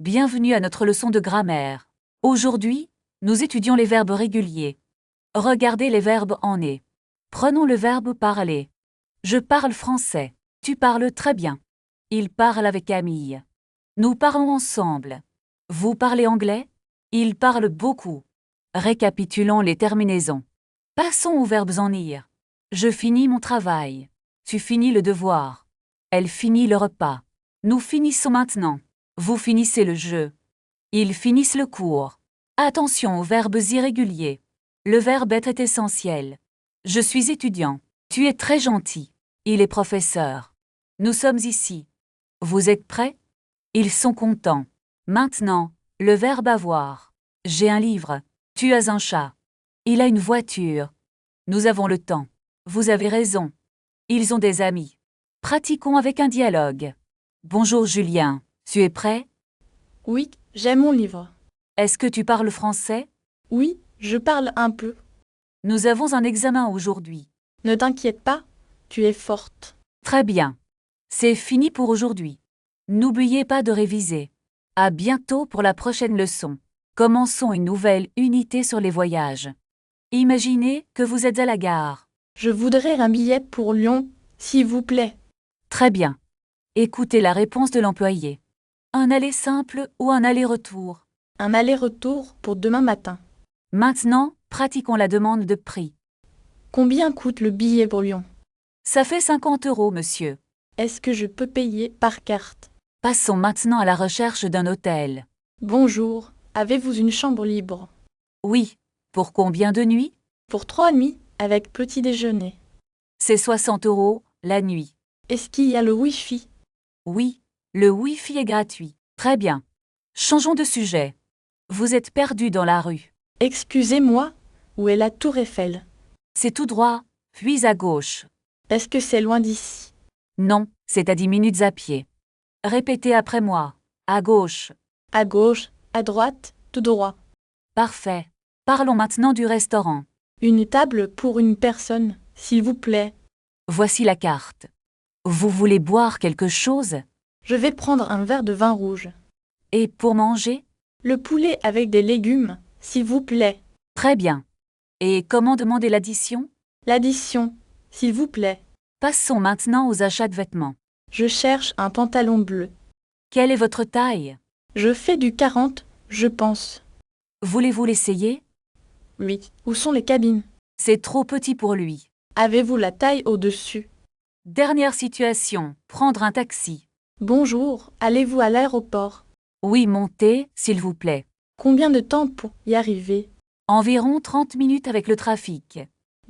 Bienvenue à notre leçon de grammaire. Aujourd'hui, nous étudions les verbes réguliers. Regardez les verbes en et. Prenons le verbe parler. Je parle français. Tu parles très bien. Il parle avec Camille. Nous parlons ensemble. Vous parlez anglais? Il parle beaucoup. Récapitulons les terminaisons. Passons aux verbes en ir. Je finis mon travail. Tu finis le devoir. Elle finit le repas. Nous finissons maintenant. Vous finissez le jeu. Ils finissent le cours. Attention aux verbes irréguliers. Le verbe être est essentiel. Je suis étudiant. Tu es très gentil. Il est professeur. Nous sommes ici. Vous êtes prêts? Ils sont contents. Maintenant, le verbe avoir. J'ai un livre. Tu as un chat. Il a une voiture. Nous avons le temps. Vous avez raison. Ils ont des amis. Pratiquons avec un dialogue. Bonjour Julien. Tu es prêt? Oui, j'ai mon livre. Est-ce que tu parles français? Oui, je parle un peu. Nous avons un examen aujourd'hui. Ne t'inquiète pas, tu es forte. Très bien. C'est fini pour aujourd'hui. N'oubliez pas de réviser. À bientôt pour la prochaine leçon. Commençons une nouvelle unité sur les voyages. Imaginez que vous êtes à la gare. Je voudrais un billet pour Lyon, s'il vous plaît. Très bien. Écoutez la réponse de l'employé. Un aller simple ou un aller-retour? Un aller-retour pour demain matin. Maintenant, pratiquons la demande de prix. Combien coûte le billet pour Lyon? Ça fait 50 €, monsieur. Est-ce que je peux payer par carte? Passons maintenant à la recherche d'un hôtel. Bonjour, avez-vous une chambre libre? Oui. Pour combien de nuits? Pour 3 nuits, avec petit déjeuner. C'est 60 € la nuit. Est-ce qu'il y a le Wi-Fi? Oui, le Wi-Fi est gratuit. Très bien. Changeons de sujet. Vous êtes perdu dans la rue. Excusez-moi, où est la tour Eiffel? C'est tout droit, puis à gauche. Est-ce que c'est loin d'ici? Non, c'est à 10 minutes à pied. Répétez après moi. À gauche. À gauche, à droite, tout droit. Parfait. Parlons maintenant du restaurant. Une table pour une personne, s'il vous plaît. Voici la carte. Vous voulez boire quelque chose? Je vais prendre un verre de vin rouge. Et pour manger? Le poulet avec des légumes, s'il vous plaît. Très bien. Et comment demander l'addition? L'addition, s'il vous plaît. Passons maintenant aux achats de vêtements. Je cherche un pantalon bleu. Quelle est votre taille? Je fais du 40, je pense. Voulez-vous l'essayer? Oui. Où sont les cabines? C'est trop petit pour lui. Avez-vous la taille au-dessus? Dernière situation, prendre un taxi. Bonjour, allez-vous à l'aéroport? Oui, montez, s'il vous plaît. Combien de temps pour y arriver? Environ 30 minutes avec le trafic.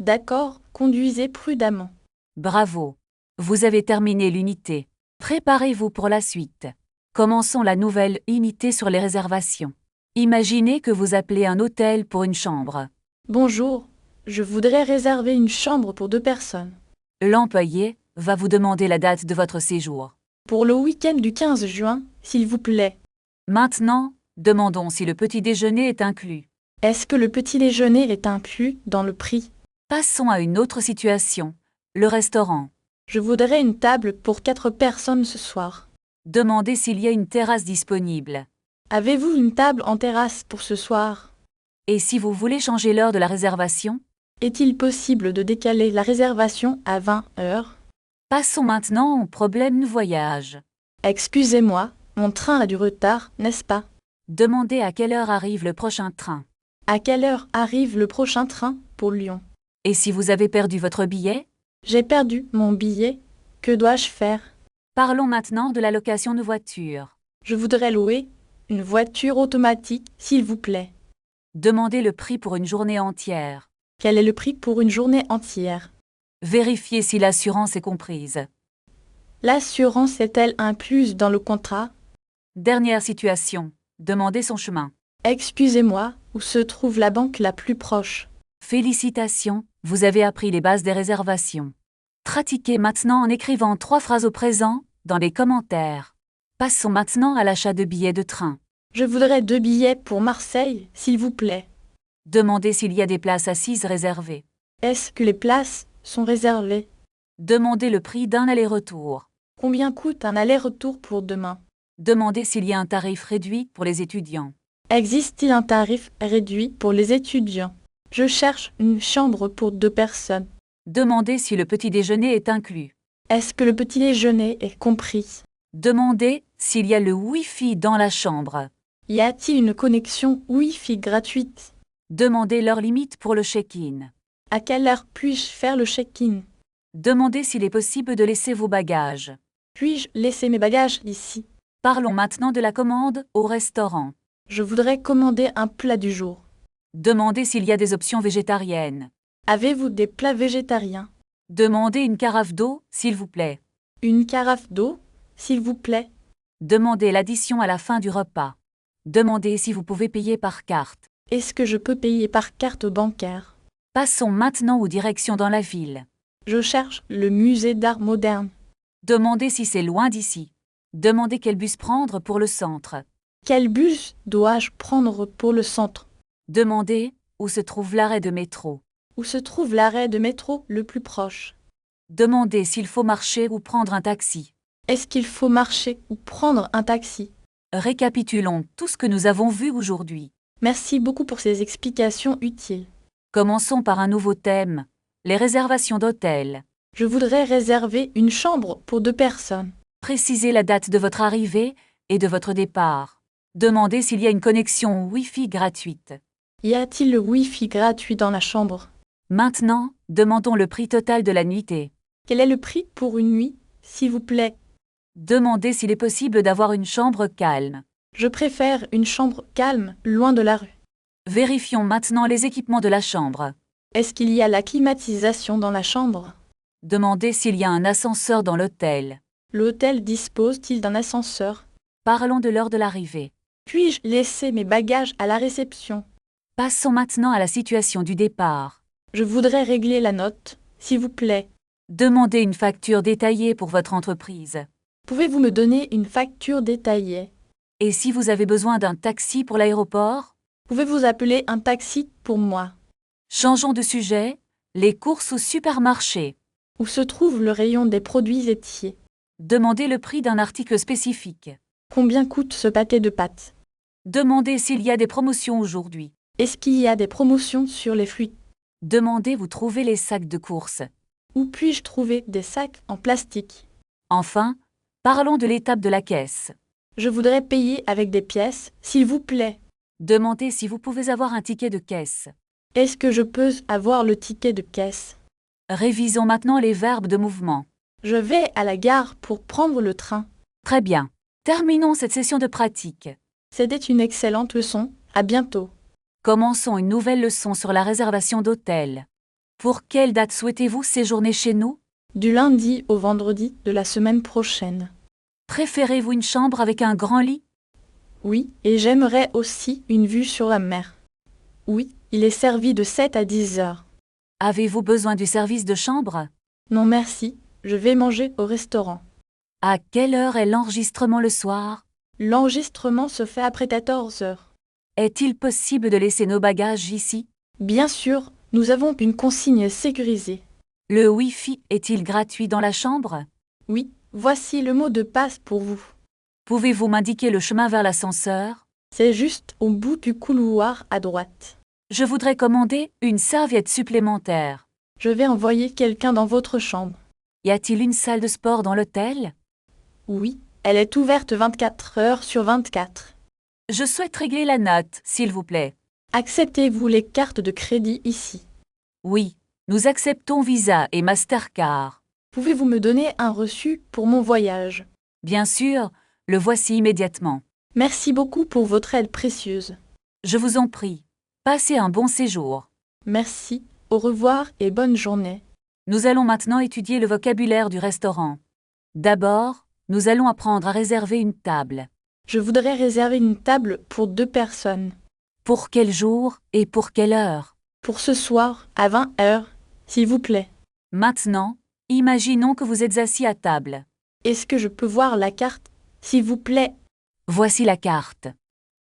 D'accord, conduisez prudemment. Bravo. Vous avez terminé l'unité. Préparez-vous pour la suite. Commençons la nouvelle unité sur les réservations. Imaginez que vous appelez un hôtel pour une chambre. Bonjour, je voudrais réserver une chambre pour 2 personnes. L'employé va vous demander la date de votre séjour. Pour le week-end du 15 juin, s'il vous plaît. Maintenant, demandons si le petit déjeuner est inclus. Est-ce que le petit déjeuner est inclus dans le prix? Passons à une autre situation. Le restaurant. Je voudrais une table pour 4 personnes ce soir. Demandez s'il y a une terrasse disponible. Avez-vous une table en terrasse pour ce soir? Et si vous voulez changer l'heure de la réservation? Est-il possible de décaler la réservation à 20 heures? Passons maintenant au problème de voyage. Excusez-moi, mon train a du retard, n'est-ce pas? Demandez à quelle heure arrive le prochain train. À quelle heure arrive le prochain train pour Lyon? Et si vous avez perdu votre billet? J'ai perdu mon billet. Que dois-je faire? Parlons maintenant de la location de voiture. Je voudrais louer une voiture automatique, s'il vous plaît. Demandez le prix pour une journée entière. Quel est le prix pour une journée entière? Vérifiez si l'assurance est comprise. L'assurance est-elle incluse dans le contrat? Dernière situation. Demandez son chemin. Excusez-moi, où se trouve la banque la plus proche? Félicitations, vous avez appris les bases des réservations. Pratiquez maintenant en écrivant 3 phrases au présent dans les commentaires. Passons maintenant à l'achat de billets de train. Je voudrais 2 billets pour Marseille, s'il vous plaît. Demandez s'il y a des places assises réservées. Est-ce que les places sont réservées? Demandez le prix d'un aller-retour. Combien coûte un aller-retour pour demain? Demandez s'il y a un tarif réduit pour les étudiants. Existe-t-il un tarif réduit pour les étudiants? Je cherche une chambre pour 2 personnes. Demandez si le petit déjeuner est inclus. Est-ce que le petit déjeuner est compris? Demandez s'il y a le Wi-Fi dans la chambre. Y a-t-il une connexion Wi-Fi gratuite? Demandez l'heure limite pour le check-in. À quelle heure puis-je faire le check-in? Demandez s'il est possible de laisser vos bagages. Puis-je laisser mes bagages ici? Parlons maintenant de la commande au restaurant. Je voudrais commander un plat du jour. Demandez s'il y a des options végétariennes. Avez-vous des plats végétariens? Demandez une carafe d'eau, s'il vous plaît. Une carafe d'eau, s'il vous plaît. Demandez l'addition à la fin du repas. Demandez si vous pouvez payer par carte. Est-ce que je peux payer par carte bancaire? Passons maintenant aux directions dans la ville. Je cherche le musée d'art moderne. Demandez si c'est loin d'ici. Demandez quel bus prendre pour le centre. Quel bus dois-je prendre pour le centre? Demandez où se trouve l'arrêt de métro. Où se trouve l'arrêt de métro le plus proche? Demandez s'il faut marcher ou prendre un taxi. Est-ce qu'il faut marcher ou prendre un taxi? Récapitulons tout ce que nous avons vu aujourd'hui. Merci beaucoup pour ces explications utiles. Commençons par un nouveau thème, les réservations d'hôtels. Je voudrais réserver une chambre pour 2 personnes. Précisez la date de votre arrivée et de votre départ. Demandez s'il y a une connexion Wi-Fi gratuite. Y a-t-il le Wi-Fi gratuit dans la chambre? Maintenant, demandons le prix total de la nuitée. Quel est le prix pour une nuit, s'il vous plaît? Demandez s'il est possible d'avoir une chambre calme. Je préfère une chambre calme, loin de la rue. Vérifions maintenant les équipements de la chambre. Est-ce qu'il y a la climatisation dans la chambre? Demandez s'il y a un ascenseur dans l'hôtel. L'hôtel dispose-t-il d'un ascenseur? Parlons de l'heure de l'arrivée. Puis-je laisser mes bagages à la réception? Passons maintenant à la situation du départ. Je voudrais régler la note, s'il vous plaît. Demandez une facture détaillée pour votre entreprise. Pouvez-vous me donner une facture détaillée? Et si vous avez besoin d'un taxi pour l'aéroport? Pouvez-vous appeler un taxi pour moi? Changeons de sujet, les courses au supermarché. Où se trouve le rayon des produits laitiers? Demandez le prix d'un article spécifique. Combien coûte ce pâté de pâtes? Demandez s'il y a des promotions aujourd'hui. Est-ce qu'il y a des promotions sur les fruits? Demandez où trouver les sacs de courses. Où puis-je trouver des sacs en plastique? Enfin, parlons de l'étape de la caisse. Je voudrais payer avec des pièces, s'il vous plaît. Demandez si vous pouvez avoir un ticket de caisse. Est-ce que je peux avoir le ticket de caisse? Révisons maintenant les verbes de mouvement. Je vais à la gare pour prendre le train. Très bien. Terminons cette session de pratique. C'était une excellente leçon. À bientôt. Commençons une nouvelle leçon sur la réservation d'hôtel. Pour quelle date souhaitez-vous séjourner chez nous? Du lundi au vendredi de la semaine prochaine. Préférez-vous une chambre avec un grand lit? Oui, et j'aimerais aussi une vue sur la mer. Oui, il est servi de 7 à 10 heures. Avez-vous besoin du service de chambre? Non merci, je vais manger au restaurant. À quelle heure est l'enregistrement le soir? L'enregistrement se fait après 14 heures. Est-il possible de laisser nos bagages ici? Bien sûr, nous avons une consigne sécurisée. Le Wi-Fi est-il gratuit dans la chambre? Oui, voici le mot de passe pour vous. Pouvez-vous m'indiquer le chemin vers l'ascenseur? C'est juste au bout du couloir à droite. Je voudrais commander une serviette supplémentaire. Je vais envoyer quelqu'un dans votre chambre. Y a-t-il une salle de sport dans l'hôtel? Oui, elle est ouverte 24 heures sur 24. Je souhaite régler la note, s'il vous plaît. Acceptez-vous les cartes de crédit ici? Oui, nous acceptons Visa et Mastercard. Pouvez-vous me donner un reçu pour mon voyage? Bien sûr, le voici immédiatement. Merci beaucoup pour votre aide précieuse. Je vous en prie. Passez un bon séjour. Merci, au revoir et bonne journée. Nous allons maintenant étudier le vocabulaire du restaurant. D'abord, nous allons apprendre à réserver une table. Je voudrais réserver une table pour 2 personnes. Pour quel jour et pour quelle heure? Pour ce soir, à 20 heures, s'il vous plaît. Maintenant, imaginons que vous êtes assis à table. Est-ce que je peux voir la carte, s'il vous plaît? Voici la carte.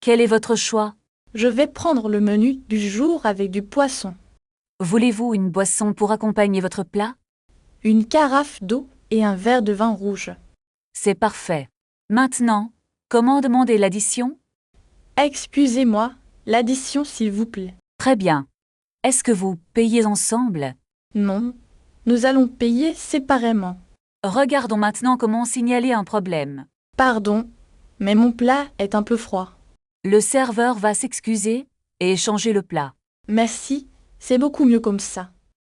Quel est votre choix? Je vais prendre le menu du jour avec du poisson. Voulez-vous une boisson pour accompagner votre plat? Une carafe d'eau et un verre de vin rouge. C'est parfait. Maintenant, Comment demander l'addition? Excusez-moi, l'addition s'il vous plaît. Très bien. Est-ce que vous payez ensemble? Non, nous allons payer séparément. Regardons maintenant comment signaler un problème. Pardon, mais mon plat est un peu froid. Le serveur va s'excuser et changer le plat. Merci, c'est beaucoup mieux comme ça.